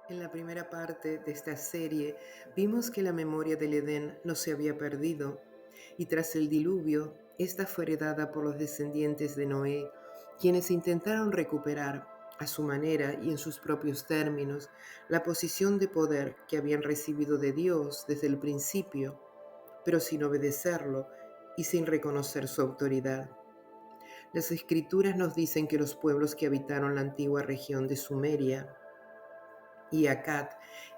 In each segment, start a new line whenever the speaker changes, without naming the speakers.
En la primera parte de esta serie vimos que la memoria del Edén no se había perdido y tras el diluvio, esta fue heredada por los descendientes de Noé, quienes intentaron recuperar, a su manera y en sus propios términos, la posición de poder que habían recibido de Dios desde el principio, pero sin obedecerlo y sin reconocer su autoridad. Las escrituras nos dicen que los pueblos que habitaron la antigua región de Sumeria y Akkad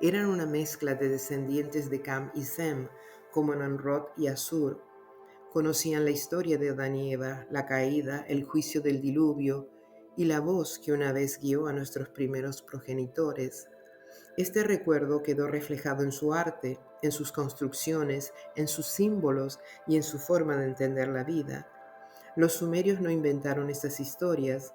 eran una mezcla de descendientes de Cam y Sem, como Nimrod y Asur. Conocían la historia de Adán y Eva, la caída, el juicio del diluvio y la voz que una vez guió a nuestros primeros progenitores. Este recuerdo quedó reflejado en su arte, en sus construcciones, en sus símbolos y en su forma de entender la vida. Los sumerios no inventaron estas historias,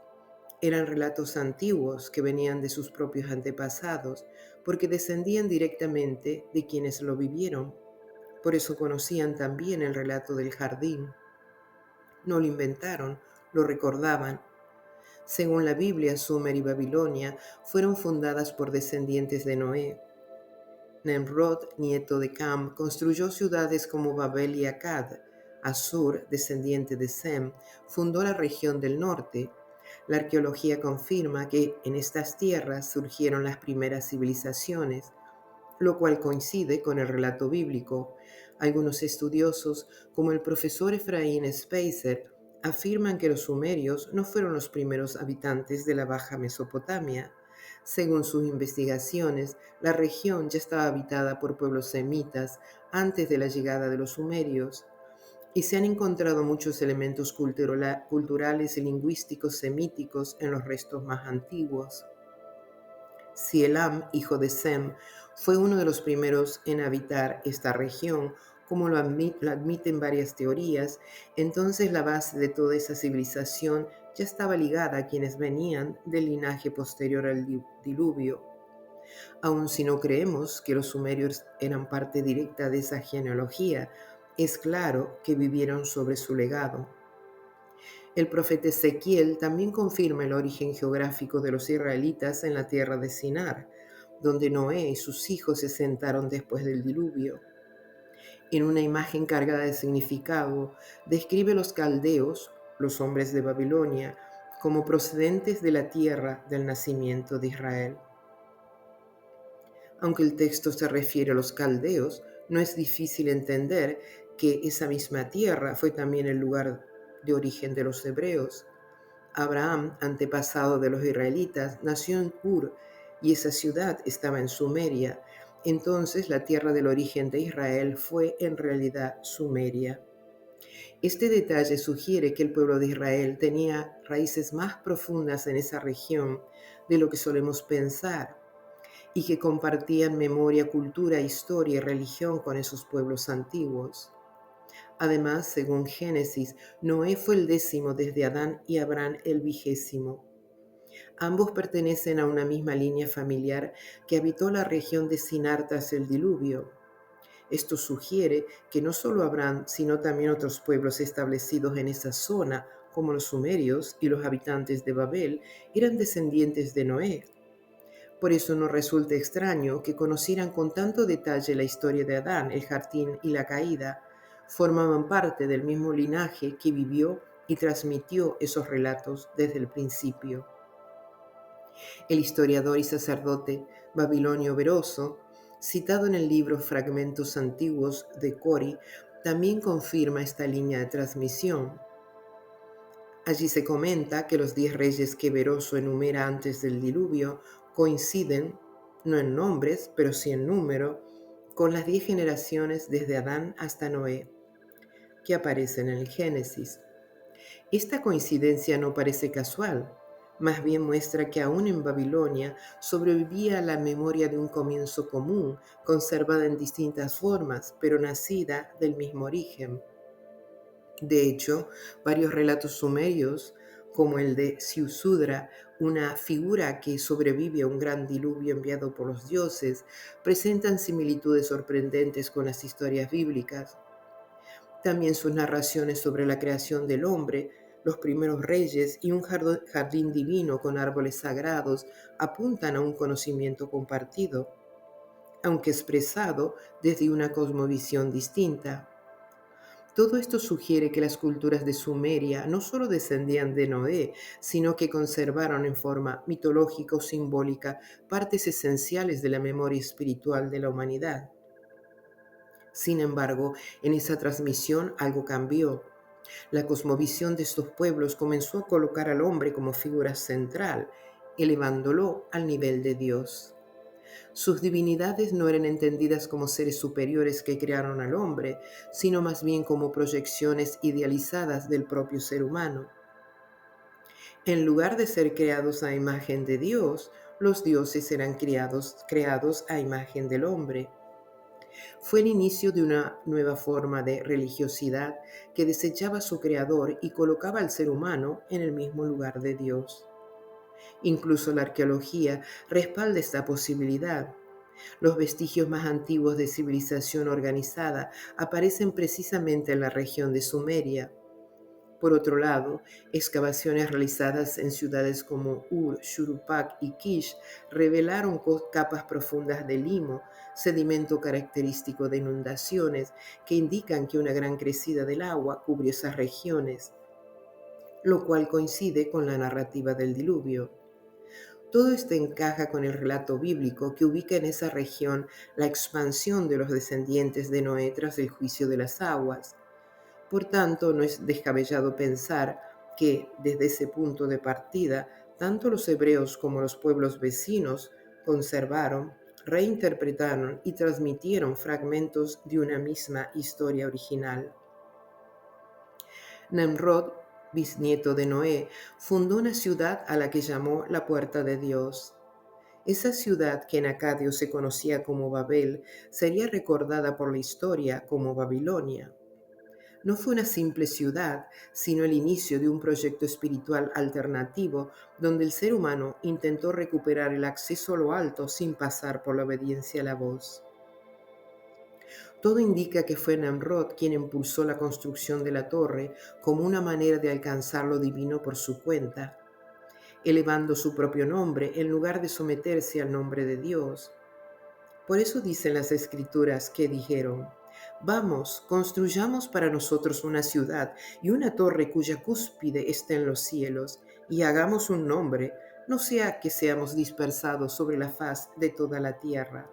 eran relatos antiguos que venían de sus propios antepasados, porque descendían directamente de quienes lo vivieron. Por eso conocían también el relato del jardín. No lo inventaron, lo recordaban. Según la Biblia, Sumer y Babilonia fueron fundadas por descendientes de Noé. Nimrod, nieto de Cam, construyó ciudades como Babel y Akkad. Asur, descendiente de Sem, fundó la región del norte. La arqueología confirma que en estas tierras surgieron las primeras civilizaciones, lo cual coincide con el relato bíblico. Algunos estudiosos, como el profesor Efraín Speiser, afirman que los sumerios no fueron los primeros habitantes de la Baja Mesopotamia. Según sus investigaciones, la región ya estaba habitada por pueblos semitas antes de la llegada de los sumerios, y se han encontrado muchos elementos culturales y lingüísticos semíticos en los restos más antiguos. Si Elam, hijo de Sem, fue uno de los primeros en habitar esta región, como lo admiten varias teorías, entonces la base de toda esa civilización ya estaba ligada a quienes venían del linaje posterior al diluvio. Aun si no creemos que los sumerios eran parte directa de esa genealogía, es claro que vivieron sobre su legado. El profeta Ezequiel también confirma el origen geográfico de los israelitas en la tierra de Sinar, donde Noé y sus hijos se sentaron después del diluvio. En una imagen cargada de significado, describe los caldeos, los hombres de Babilonia, como procedentes de la tierra del nacimiento de Israel. Aunque el texto se refiere a los caldeos, no es difícil entender que esa misma tierra fue también el lugar de origen de los hebreos. Abraham, antepasado de los israelitas, nació en Ur y esa ciudad estaba en Sumeria. Entonces la tierra del origen de Israel fue en realidad Sumeria. Este detalle sugiere que el pueblo de Israel tenía raíces más profundas en esa región de lo que solemos pensar y que compartían memoria, cultura, historia y religión con esos pueblos antiguos. Además, según Génesis, Noé fue el 10º desde Adán y Abraham el 20º. Ambos pertenecen a una misma línea familiar que habitó la región de Sinar tras el diluvio. Esto sugiere que no solo Abraham, sino también otros pueblos establecidos en esa zona, como los sumerios y los habitantes de Babel, eran descendientes de Noé. Por eso no resulta extraño que conocieran con tanto detalle la historia de Adán, el jardín y la caída. Formaban parte del mismo linaje que vivió y transmitió esos relatos desde el principio. El historiador y sacerdote Babilonio Beroso, citado en el libro Fragmentos Antiguos de Cori, también confirma esta línea de transmisión. Allí se comenta que los 10 reyes que Beroso enumera antes del diluvio coinciden, no en nombres, pero sí en número, con las 10 generaciones desde Adán hasta Noé, que aparecen en el Génesis. Esta coincidencia no parece casual, más bien muestra que aún en Babilonia sobrevivía la memoria de un comienzo común, conservada en distintas formas, pero nacida del mismo origen. De hecho, varios relatos sumerios, como el de Siusudra, una figura que sobrevive a un gran diluvio enviado por los dioses, presentan similitudes sorprendentes con las historias bíblicas. También sus narraciones sobre la creación del hombre, los primeros reyes y un jardín divino con árboles sagrados apuntan a un conocimiento compartido, aunque expresado desde una cosmovisión distinta. Todo esto sugiere que las culturas de Sumeria no solo descendían de Noé, sino que conservaron en forma mitológica o simbólica partes esenciales de la memoria espiritual de la humanidad. Sin embargo, en esa transmisión algo cambió. La cosmovisión de estos pueblos comenzó a colocar al hombre como figura central, elevándolo al nivel de Dios. Sus divinidades no eran entendidas como seres superiores que crearon al hombre, sino más bien como proyecciones idealizadas del propio ser humano. En lugar de ser creados a imagen de Dios, los dioses eran creados a imagen del hombre. Fue el inicio de una nueva forma de religiosidad que desechaba a su creador y colocaba al ser humano en el mismo lugar de Dios. Incluso la arqueología respalda esta posibilidad. Los vestigios más antiguos de civilización organizada aparecen precisamente en la región de Sumeria. Por otro lado, excavaciones realizadas en ciudades como Ur, Shuruppak y Kish revelaron capas profundas de limo, sedimento característico de inundaciones, que indican que una gran crecida del agua cubrió esas regiones, lo cual coincide con la narrativa del diluvio. Todo esto encaja con el relato bíblico que ubica en esa región la expansión de los descendientes de Noé tras el juicio de las aguas. Por tanto, no es descabellado pensar que, desde ese punto de partida, tanto los hebreos como los pueblos vecinos conservaron, reinterpretaron y transmitieron fragmentos de una misma historia original. Nimrod, bisnieto de Noé, fundó una ciudad a la que llamó la Puerta de Dios. Esa ciudad, que en acadio se conocía como Babel, sería recordada por la historia como Babilonia. No fue una simple ciudad, sino el inicio de un proyecto espiritual alternativo donde el ser humano intentó recuperar el acceso a lo alto sin pasar por la obediencia a la voz. Todo indica que fue Nimrod quien impulsó la construcción de la torre como una manera de alcanzar lo divino por su cuenta, elevando su propio nombre en lugar de someterse al nombre de Dios. Por eso dicen las escrituras que dijeron: vamos, construyamos para nosotros una ciudad y una torre cuya cúspide esté en los cielos, y hagamos un nombre, no sea que seamos dispersados sobre la faz de toda la tierra.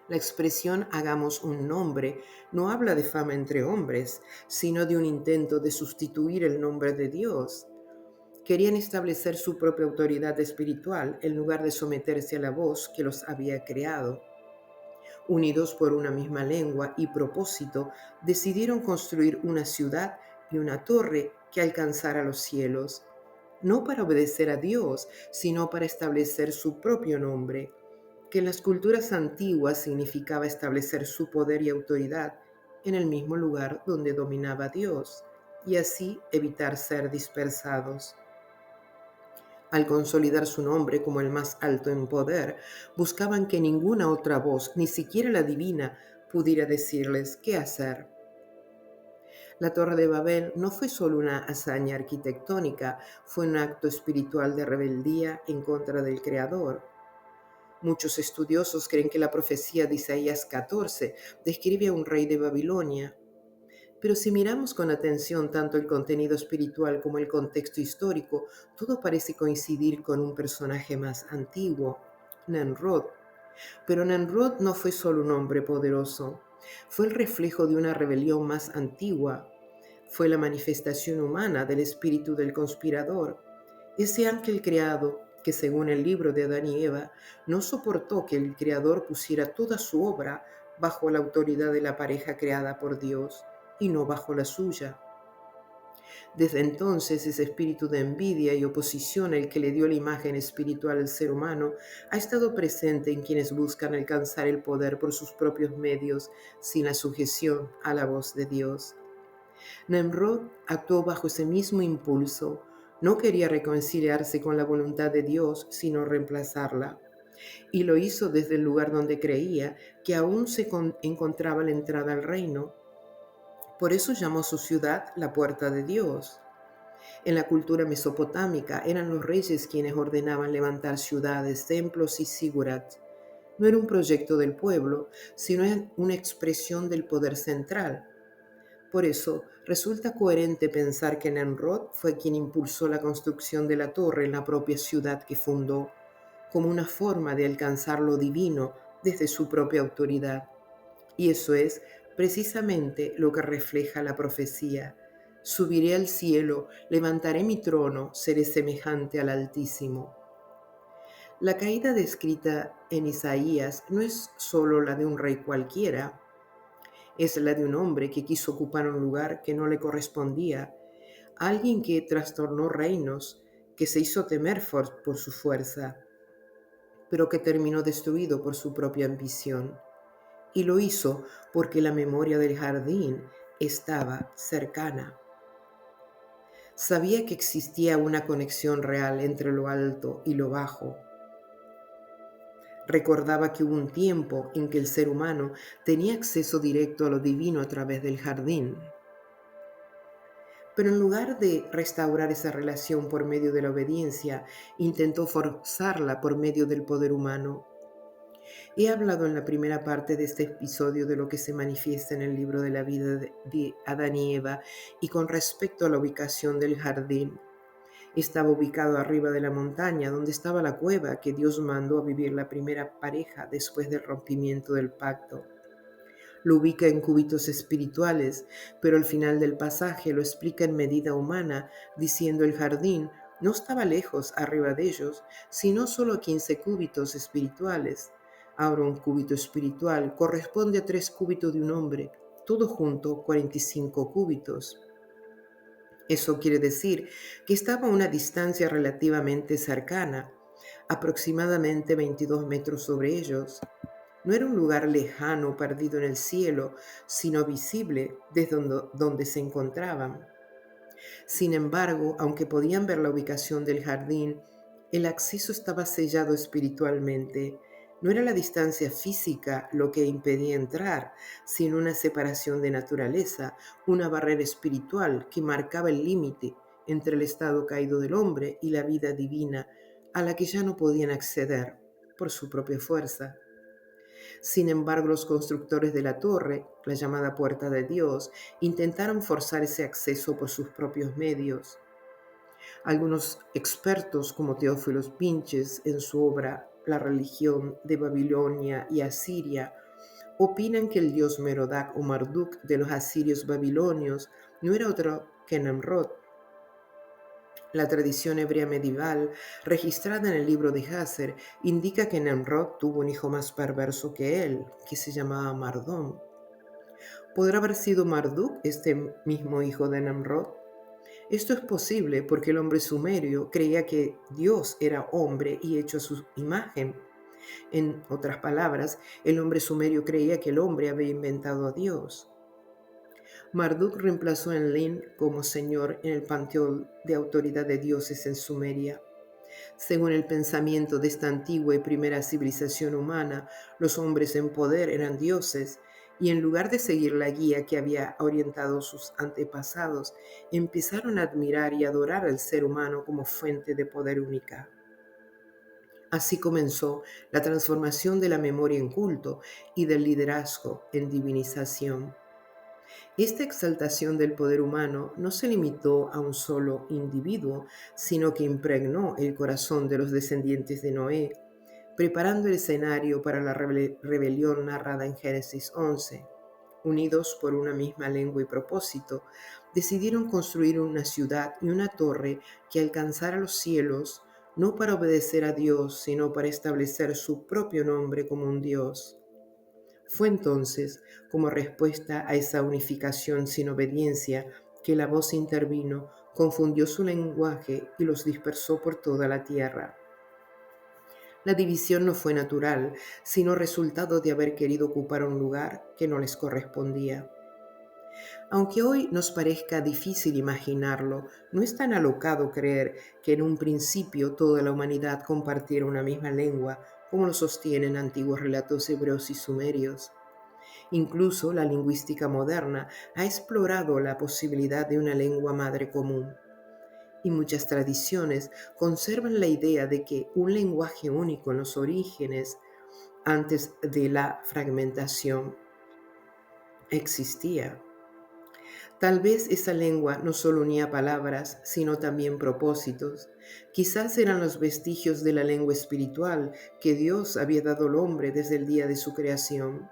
La expresión hagamos un nombre no habla de fama entre hombres, sino de un intento de sustituir el nombre de Dios. Querían establecer su propia autoridad espiritual en lugar de someterse a la voz que los había creado. Unidos por una misma lengua y propósito, decidieron construir una ciudad y una torre que alcanzara los cielos, no para obedecer a Dios, sino para establecer su propio nombre, que en las culturas antiguas significaba establecer su poder y autoridad en el mismo lugar donde dominaba Dios, y así evitar ser dispersados. Al consolidar su nombre como el más alto en poder, buscaban que ninguna otra voz, ni siquiera la divina, pudiera decirles qué hacer. La Torre de Babel no fue solo una hazaña arquitectónica, fue un acto espiritual de rebeldía en contra del Creador. Muchos estudiosos creen que la profecía de Isaías 14 describe a un rey de Babilonia. Pero si miramos con atención tanto el contenido espiritual como el contexto histórico, todo parece coincidir con un personaje más antiguo, Nimrod. Pero Nimrod no fue solo un hombre poderoso, fue el reflejo de una rebelión más antigua. Fue la manifestación humana del espíritu del conspirador, ese ángel creado que, según el libro de Adán y Eva, no soportó que el Creador pusiera toda su obra bajo la autoridad de la pareja creada por Dios y no bajo la suya. Desde entonces, ese espíritu de envidia y oposición al que le dio la imagen espiritual al ser humano ha estado presente en quienes buscan alcanzar el poder por sus propios medios sin la sujeción a la voz de Dios. Nimrod actuó bajo ese mismo impulso. No quería reconciliarse con la voluntad de Dios, sino reemplazarla. Y lo hizo desde el lugar donde creía que aún se encontraba la entrada al reino. Por eso llamó su ciudad la Puerta de Dios. En la cultura mesopotámica eran los reyes quienes ordenaban levantar ciudades, templos y sigurats. No era un proyecto del pueblo, sino una expresión del poder central. Por eso, resulta coherente pensar que Nemrod fue quien impulsó la construcción de la torre en la propia ciudad que fundó, como una forma de alcanzar lo divino desde su propia autoridad. Y eso es precisamente lo que refleja la profecía. Subiré al cielo, levantaré mi trono, seré semejante al Altísimo. La caída descrita en Isaías no es solo la de un rey cualquiera, es la de un hombre que quiso ocupar un lugar que no le correspondía, alguien que trastornó reinos, que se hizo temer por su fuerza, pero que terminó destruido por su propia ambición. Y lo hizo porque la memoria del jardín estaba cercana. Sabía que existía una conexión real entre lo alto y lo bajo. Recordaba que hubo un tiempo en que el ser humano tenía acceso directo a lo divino a través del jardín. Pero en lugar de restaurar esa relación por medio de la obediencia, intentó forzarla por medio del poder humano. He hablado en la primera parte de este episodio de lo que se manifiesta en el libro de la vida de Adán y Eva y con respecto a la ubicación del jardín. Estaba ubicado arriba de la montaña donde estaba la cueva que Dios mandó a vivir la primera pareja después del rompimiento del pacto. Lo ubica en cúbitos espirituales, pero al final del pasaje lo explica en medida humana, diciendo el jardín no estaba lejos arriba de ellos, sino solo a 15 cúbitos espirituales. Ahora un cúbito espiritual corresponde a 3 cúbitos de un hombre, todo junto 45 cúbitos. Eso quiere decir que estaba a una distancia relativamente cercana, aproximadamente 22 metros sobre ellos. No era un lugar lejano perdido en el cielo, sino visible desde donde se encontraban. Sin embargo, aunque podían ver la ubicación del jardín, el acceso estaba sellado espiritualmente. No era la distancia física lo que impedía entrar, sino una separación de naturaleza, una barrera espiritual que marcaba el límite entre el estado caído del hombre y la vida divina, a la que ya no podían acceder por su propia fuerza. Sin embargo, los constructores de la torre, la llamada Puerta de Dios, intentaron forzar ese acceso por sus propios medios. Algunos expertos, como Teófilos Pinches, en su obra La religión de Babilonia y Asiria, opinan que el dios Merodach o Marduk de los asirios babilonios no era otro que Nemrod. La tradición hebrea medieval, registrada en el libro de Hazer, indica que Nemrod tuvo un hijo más perverso que él, que se llamaba Mardón. ¿Podrá haber sido Marduk este mismo hijo de Nemrod? Esto es posible porque el hombre sumerio creía que Dios era hombre y hecho a su imagen. En otras palabras, el hombre sumerio creía que el hombre había inventado a Dios. Marduk reemplazó a Enlil como señor en el panteón de autoridad de dioses en Sumeria. Según el pensamiento de esta antigua y primera civilización humana, los hombres en poder eran dioses, y en lugar de seguir la guía que había orientado sus antepasados, empezaron a admirar y adorar al ser humano como fuente de poder única. Así comenzó la transformación de la memoria en culto y del liderazgo en divinización. Esta exaltación del poder humano no se limitó a un solo individuo, sino que impregnó el corazón de los descendientes de Noé, preparando el escenario para la rebelión narrada en Génesis 11. Unidos por una misma lengua y propósito, decidieron construir una ciudad y una torre que alcanzara los cielos, no para obedecer a Dios, sino para establecer su propio nombre como un Dios. Fue entonces, como respuesta a esa unificación sin obediencia, que la voz intervino, confundió su lenguaje y los dispersó por toda la tierra. La división no fue natural, sino resultado de haber querido ocupar un lugar que no les correspondía. Aunque hoy nos parezca difícil imaginarlo, no es tan alocado creer que en un principio toda la humanidad compartiera una misma lengua, como lo sostienen antiguos relatos hebreos y sumerios. Incluso la lingüística moderna ha explorado la posibilidad de una lengua madre común. Y muchas tradiciones conservan la idea de que un lenguaje único en los orígenes, antes de la fragmentación, existía. Tal vez esa lengua no solo unía palabras, sino también propósitos. Quizás eran los vestigios de la lengua espiritual que Dios había dado al hombre desde el día de su creación.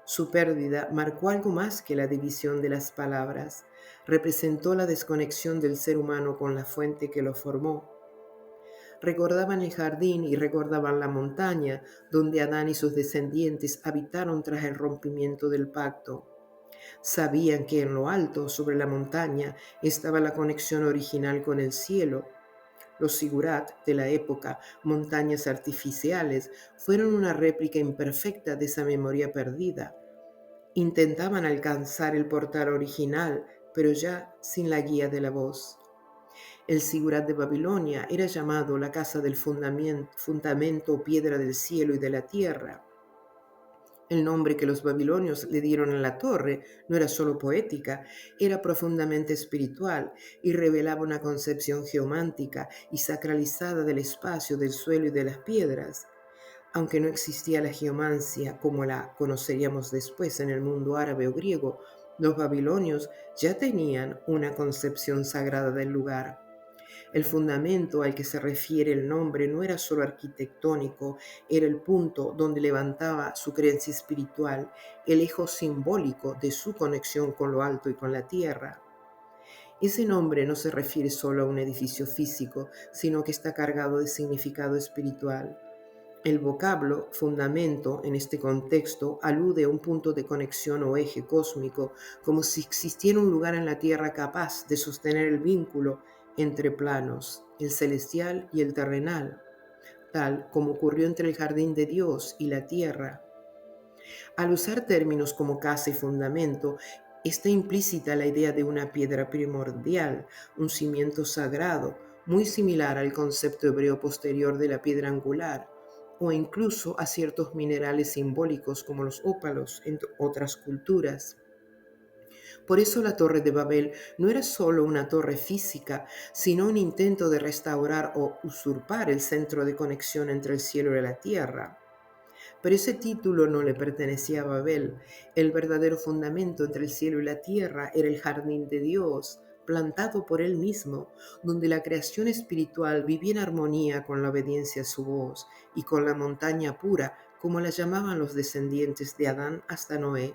Su pérdida marcó algo más que la división de las palabras. Representó la desconexión del ser humano con la fuente que lo formó. Recordaban el jardín y recordaban la montaña donde Adán y sus descendientes habitaron tras el rompimiento del pacto. Sabían que en lo alto, sobre la montaña, estaba la conexión original con el cielo. Los sigurat de la época, montañas artificiales, fueron una réplica imperfecta de esa memoria perdida. Intentaban alcanzar el portal original, pero ya sin la guía de la voz. El sigurat de Babilonia era llamado la casa del fundamento o piedra del cielo y de la tierra. El nombre que los babilonios le dieron a la torre no era solo poética, era profundamente espiritual y revelaba una concepción geomántica y sacralizada del espacio, del suelo y de las piedras. Aunque no existía la geomancia como la conoceríamos después en el mundo árabe o griego, los babilonios ya tenían una concepción sagrada del lugar. El fundamento al que se refiere el nombre no era solo arquitectónico, era el punto donde levantaba su creencia espiritual, el eje simbólico de su conexión con lo alto y con la tierra. Ese nombre no se refiere solo a un edificio físico, sino que está cargado de significado espiritual. El vocablo fundamento en este contexto alude a un punto de conexión o eje cósmico, como si existiera un lugar en la Tierra capaz de sostener el vínculo entre planos, el celestial y el terrenal, tal como ocurrió entre el jardín de Dios y la Tierra. Al usar términos como casa y fundamento, está implícita la idea de una piedra primordial, un cimiento sagrado, muy similar al concepto hebreo posterior de la piedra angular, o incluso a ciertos minerales simbólicos como los ópalos en otras culturas. Por eso la Torre de Babel no era solo una torre física, sino un intento de restaurar o usurpar el centro de conexión entre el cielo y la tierra. Pero ese título no le pertenecía a Babel. El verdadero fundamento entre el cielo y la tierra era el jardín de Dios, plantado por él mismo, donde la creación espiritual vivía en armonía con la obediencia a su voz y con la montaña pura, como la llamaban los descendientes de Adán hasta Noé.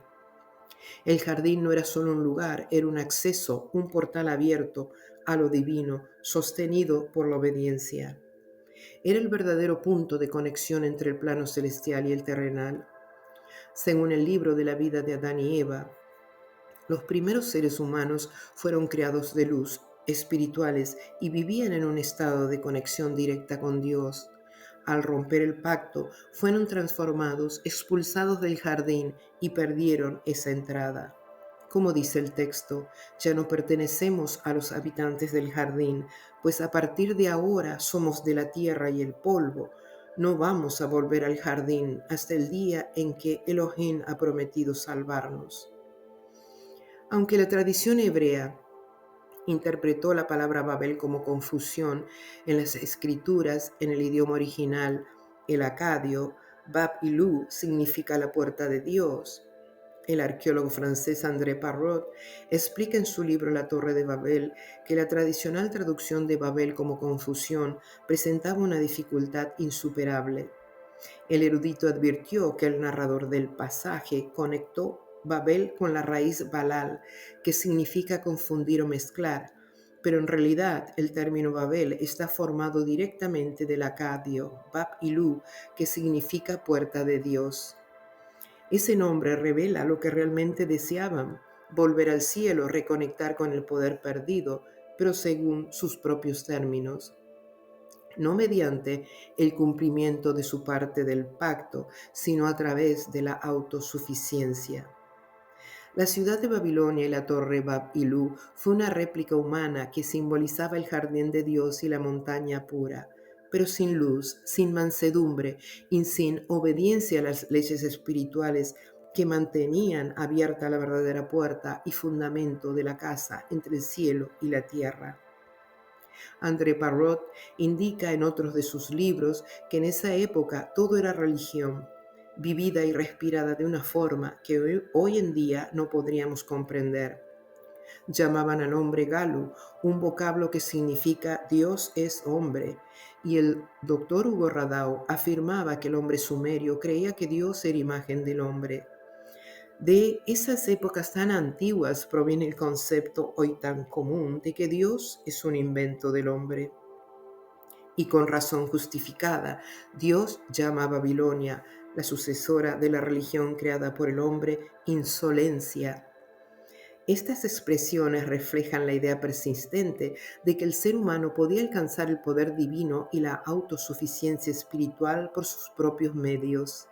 El jardín no era solo un lugar, era un acceso, un portal abierto a lo divino, sostenido por la obediencia. Era el verdadero punto de conexión entre el plano celestial y el terrenal. Según el libro de la vida de Adán y Eva, los primeros seres humanos fueron creados de luz, espirituales, y vivían en un estado de conexión directa con Dios. Al romper el pacto, fueron transformados, expulsados del jardín y perdieron esa entrada. Como dice el texto, ya no pertenecemos a los habitantes del jardín, pues a partir de ahora somos de la tierra y el polvo. No vamos a volver al jardín hasta el día en que Elohim ha prometido salvarnos. Aunque la tradición hebrea interpretó la palabra Babel como confusión en las escrituras en el idioma original, el acadio, Bab-Ilú significa la puerta de Dios. El arqueólogo francés André Parrot explica en su libro La Torre de Babel que la tradicional traducción de Babel como confusión presentaba una dificultad insuperable. El erudito advirtió que el narrador del pasaje conectó Babel con la raíz Balal, que significa confundir o mezclar, pero en realidad el término Babel está formado directamente del acadio, Bab-Ilú, que significa puerta de Dios. Ese nombre revela lo que realmente deseaban, volver al cielo, reconectar con el poder perdido, pero según sus propios términos, no mediante el cumplimiento de su parte del pacto, sino a través de la autosuficiencia. La ciudad de Babilonia y la torre Bab-Ilú fue una réplica humana que simbolizaba el jardín de Dios y la montaña pura, pero sin luz, sin mansedumbre y sin obediencia a las leyes espirituales que mantenían abierta la verdadera puerta y fundamento de la casa entre el cielo y la tierra. André Parrot indica en otros de sus libros que en esa época todo era religión, vivida y respirada de una forma que hoy en día no podríamos comprender. Llamaban al hombre Galu, un vocablo que significa Dios es hombre, y el doctor Hugo Radau afirmaba que el hombre sumerio creía que Dios era imagen del hombre. De esas épocas tan antiguas proviene el concepto hoy tan común de que Dios es un invento del hombre. Y con razón justificada, Dios llama a Babilonia, la sucesora de la religión creada por el hombre, insolencia. Estas expresiones reflejan la idea persistente de que el ser humano podía alcanzar el poder divino y la autosuficiencia espiritual por sus propios medios.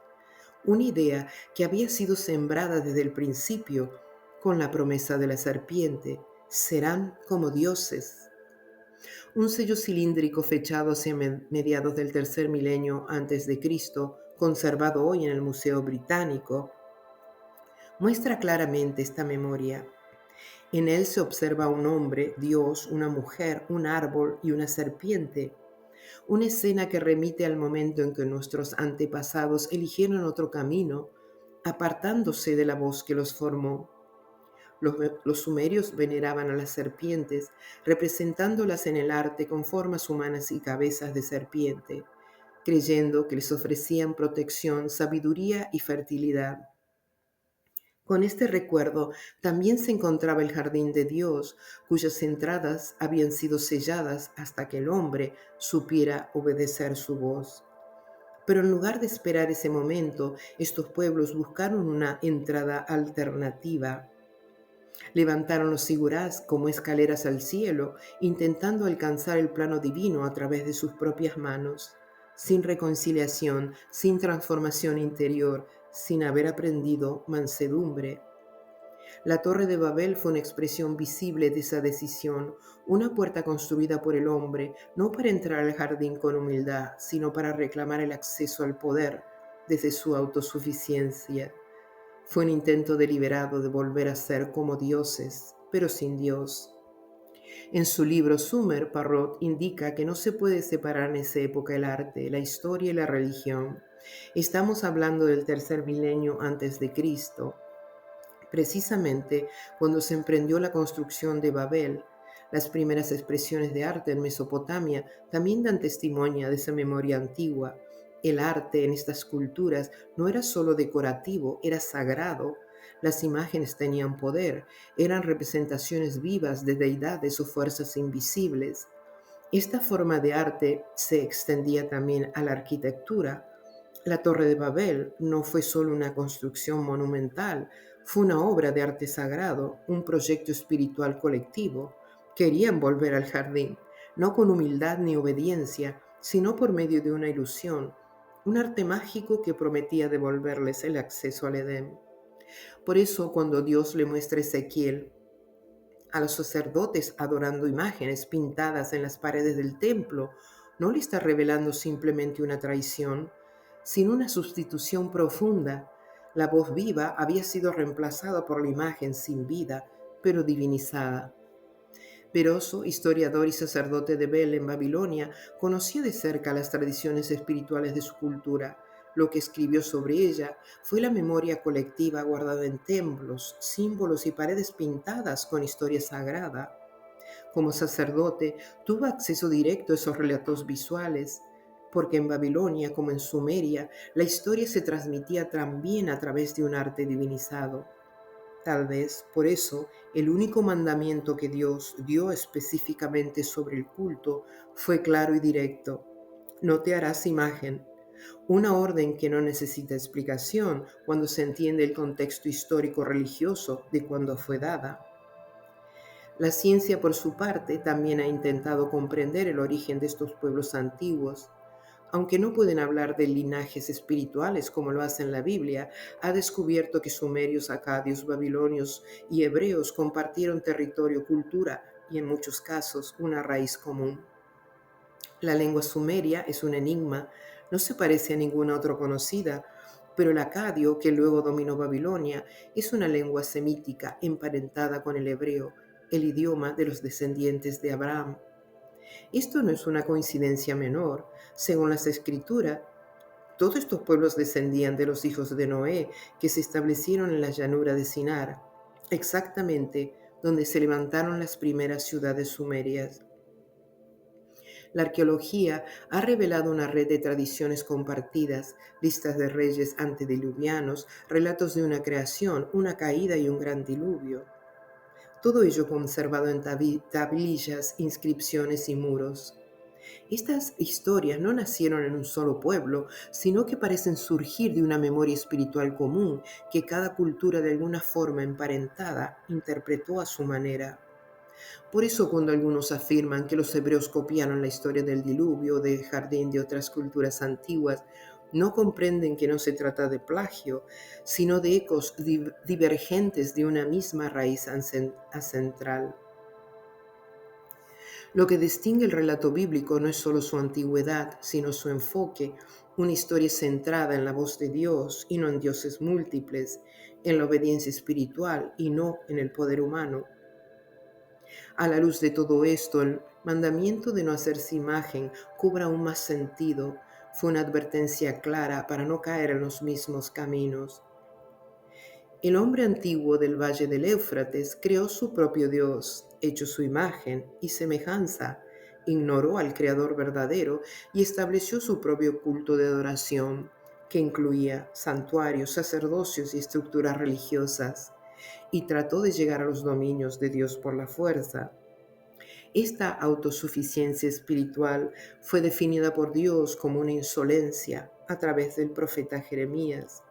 Una idea que había sido sembrada desde el principio con la promesa de la serpiente: serán como dioses. Un sello cilíndrico fechado hacia mediados del tercer milenio antes de Cristo, conservado hoy en el Museo Británico, muestra claramente esta memoria. En él se observa un hombre, Dios, una mujer, un árbol y una serpiente. Una escena que remite al momento en que nuestros antepasados eligieron otro camino, apartándose de la voz que los formó. Los sumerios veneraban a las serpientes, representándolas en el arte con formas humanas y cabezas de serpiente, creyendo que les ofrecían protección, sabiduría y fertilidad. Con este recuerdo también se encontraba el jardín de Dios, cuyas entradas habían sido selladas hasta que el hombre supiera obedecer su voz. Pero en lugar de esperar ese momento, estos pueblos buscaron una entrada alternativa. Levantaron los sigurás como escaleras al cielo, intentando alcanzar el plano divino a través de sus propias manos, sin reconciliación, sin transformación interior, sin haber aprendido mansedumbre. La Torre de Babel fue una expresión visible de esa decisión, una puerta construida por el hombre, no para entrar al jardín con humildad, sino para reclamar el acceso al poder desde su autosuficiencia. Fue un intento deliberado de volver a ser como dioses, pero sin Dios. En su libro Sumer, Parrot indica que no se puede separar en esa época el arte, la historia y la religión. Estamos hablando del tercer milenio antes de Cristo, precisamente cuando se emprendió la construcción de Babel. Las primeras expresiones de arte en Mesopotamia también dan testimonio de esa memoria antigua. El arte en estas culturas no era solo decorativo, era sagrado. Las imágenes tenían poder, eran representaciones vivas de deidades o fuerzas invisibles. Esta forma de arte se extendía también a la arquitectura. La Torre de Babel no fue solo una construcción monumental, fue una obra de arte sagrado, un proyecto espiritual colectivo. Querían volver al jardín, no con humildad ni obediencia, sino por medio de una ilusión, un arte mágico que prometía devolverles el acceso al Edén. Por eso, cuando Dios le muestra a Ezequiel a los sacerdotes adorando imágenes pintadas en las paredes del templo, no le está revelando simplemente una traición, sino una sustitución profunda. La voz viva había sido reemplazada por la imagen sin vida, pero divinizada. Peroso, historiador y sacerdote de Bel en Babilonia, conocía de cerca las tradiciones espirituales de su cultura. Lo que escribió sobre ella fue la memoria colectiva guardada en templos, símbolos y paredes pintadas con historia sagrada. Como sacerdote, tuvo acceso directo a esos relatos visuales, porque en Babilonia, como en Sumeria, la historia se transmitía también a través de un arte divinizado. Tal vez por eso el único mandamiento que Dios dio específicamente sobre el culto fue claro y directo: no te harás imagen. Una orden que no necesita explicación cuando se entiende el contexto histórico religioso de cuando fue dada. La ciencia, por su parte, también ha intentado comprender el origen de estos pueblos antiguos. Aunque no pueden hablar de linajes espirituales como lo hace en la Biblia, ha descubierto que sumerios, acadios, babilonios y hebreos compartieron territorio, cultura y en muchos casos una raíz común. La lengua sumeria es un enigma, no se parece a ninguna otra conocida, pero el acadio, que luego dominó Babilonia, es una lengua semítica emparentada con el hebreo, el idioma de los descendientes de Abraham. Esto no es una coincidencia menor. Según las escrituras, todos estos pueblos descendían de los hijos de Noé, que se establecieron en la llanura de Sinar, exactamente donde se levantaron las primeras ciudades sumerias. La arqueología ha revelado una red de tradiciones compartidas, listas de reyes antediluvianos, relatos de una creación, una caída y un gran diluvio. Todo ello conservado en tablillas, inscripciones y muros. Estas historias no nacieron en un solo pueblo, sino que parecen surgir de una memoria espiritual común que cada cultura de alguna forma emparentada interpretó a su manera. Por eso cuando algunos afirman que los hebreos copiaron la historia del diluvio o del jardín de otras culturas antiguas, no comprenden que no se trata de plagio, sino de ecos divergentes de una misma raíz ancestral. Lo que distingue el relato bíblico no es solo su antigüedad, sino su enfoque, una historia centrada en la voz de Dios y no en dioses múltiples, en la obediencia espiritual y no en el poder humano. A la luz de todo esto, el mandamiento de no hacerse imagen cobra aún más sentido. Fue una advertencia clara para no caer en los mismos caminos. El hombre antiguo del valle del Éufrates creó su propio Dios, hecho su imagen y semejanza, ignoró al Creador verdadero y estableció su propio culto de adoración, que incluía santuarios, sacerdocios y estructuras religiosas, y trató de llegar a los dominios de Dios por la fuerza. Esta autosuficiencia espiritual fue definida por Dios como una insolencia a través del profeta Jeremías.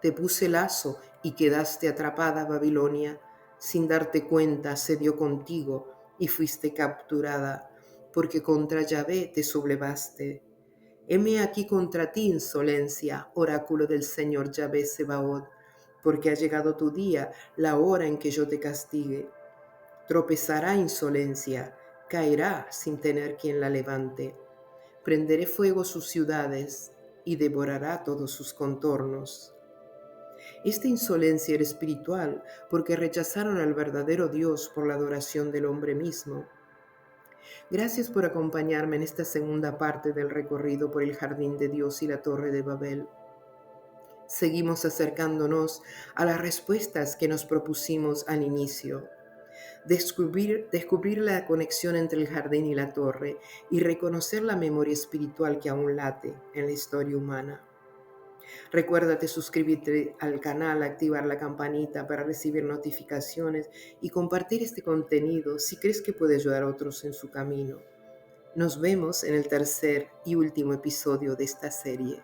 Te puse lazo y quedaste atrapada, Babilonia. Sin darte cuenta se dio contigo y fuiste capturada, porque contra Yahvé te sublevaste. Heme aquí contra ti, insolencia, oráculo del Señor Yahvé Sebaot, porque ha llegado tu día, la hora en que yo te castigue. Tropezará insolencia, caerá sin tener quien la levante. Prenderé fuego sus ciudades y devorará todos sus contornos. Esta insolencia era espiritual porque rechazaron al verdadero Dios por la adoración del hombre mismo. Gracias por acompañarme en esta segunda parte del recorrido por el jardín de Dios y la Torre de Babel. Seguimos acercándonos a las respuestas que nos propusimos al inicio. Descubrir la conexión entre el jardín y la torre y reconocer la memoria espiritual que aún late en la historia humana. Recuérdate suscribirte al canal, activar la campanita para recibir notificaciones y compartir este contenido si crees que puede ayudar a otros en su camino. Nos vemos en el tercer y último episodio de esta serie.